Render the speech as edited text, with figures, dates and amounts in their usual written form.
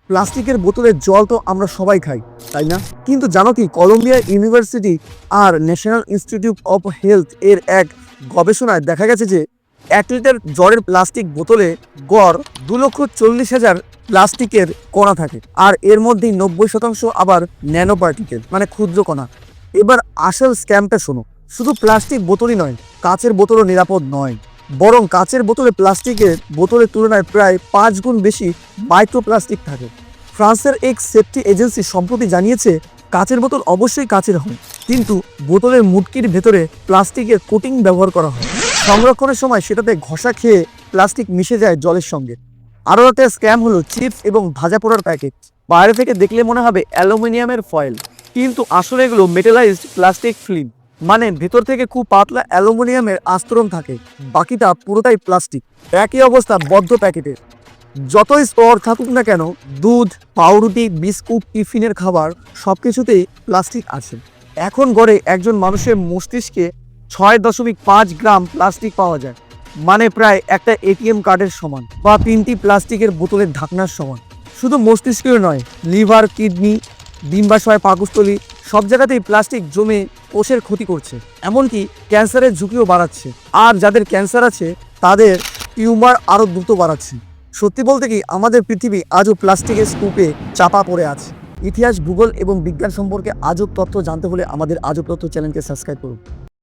প্লাস্টিকের বোতলের জল তো আমরা সবাই খাই, তাই না? কিন্তু জানো কি, কলম্বিয়া ইউনিভার্সিটি আর ন্যাশনাল ইনস্টিটিউট অফ হেলথ এর এক গবেষণায় দেখা গেছে যে 1 লিটার জলের প্লাস্টিক বোতলে গড় 2,40,000 প্লাস্টিকের কণা থাকে, আর এর মধ্যে 90% আবার ন্যানো পার্টিকেল মানে ক্ষুদ্র কণা। এবার আসল স্ক্যামটা শোনো, শুধু প্লাস্টিক বোতলই নয়, কাচের বোতলও নিরাপদ নয়। বরং কাচের বোতলে প্লাস্টিকের বোতলের তুলনায় প্রায় 5 গুণ বেশি মাইক্রোপ্লাস্টিক থাকে। ফ্রান্সের এক সেফটি এজেন্সি সম্প্রতি জানিয়েছে, কাচের বোতল অবশ্যই কাচের হয়, কিন্তু বোতলের মুটকির ভেতরে প্লাস্টিকের কোটিং ব্যবহার করা হয়। সংরক্ষণের সময় সেটাতে ঘষা খেয়ে প্লাস্টিক মিশে যায় জলের সঙ্গে। আরও একটা স্ক্যাম হলো চিপস এবং ভাজা পোড়ার প্যাকেট। বাইরে থেকে দেখলে মনে হবে অ্যালুমিনিয়ামের ফয়েল, কিন্তু আসলে এগুলো মেটালাইজড প্লাস্টিক ফিল্ম, মানে ভেতর থেকে খুব পাতলা অ্যালুমিনিয়ামের আস্তরণ থাকে, বাকিটা পুরোটাই প্লাস্টিক। একই অবস্থা বদ্ধ প্যাকেটের। যতই স্তর থাকুক না কেন, দুধ, পাউরুটি, বিস্কুট, টিফিনের খাবার সবকিছুতেই প্লাস্টিক আছে। এখন গড়ে একজন মানুষের মস্তিষ্কে 6.5 গ্রাম প্লাস্টিক পাওয়া যায়, মানে প্রায় একটা এটিএম কার্ডের সমান বা 3টি প্লাস্টিকের বোতলের ঢাকনার সমান। শুধু মস্তিষ্কেও নয়, লিভার, কিডনি, ডিম্বাশয়, পাকস্থলী সব জায়গাতেই প্লাস্টিক জমে কোষের ক্ষতি করছে, এমনকি ক্যান্সারের ঝুঁকিও বাড়াচ্ছে। আর যাদের ক্যান্সার আছে তাদের টিউমার আরও দ্রুত বাড়াচ্ছে। সত্যি বলতে কি, আমাদের পৃথিবী আজও প্লাস্টিকের স্তূপে চাপা পড়ে আছে। ইতিহাস, ভূগোল এবং বিজ্ঞান সম্পর্কে আজব তথ্য জানতে হলে আমাদের আজব তথ্য চ্যানেলকে সাবস্ক্রাইব করুন।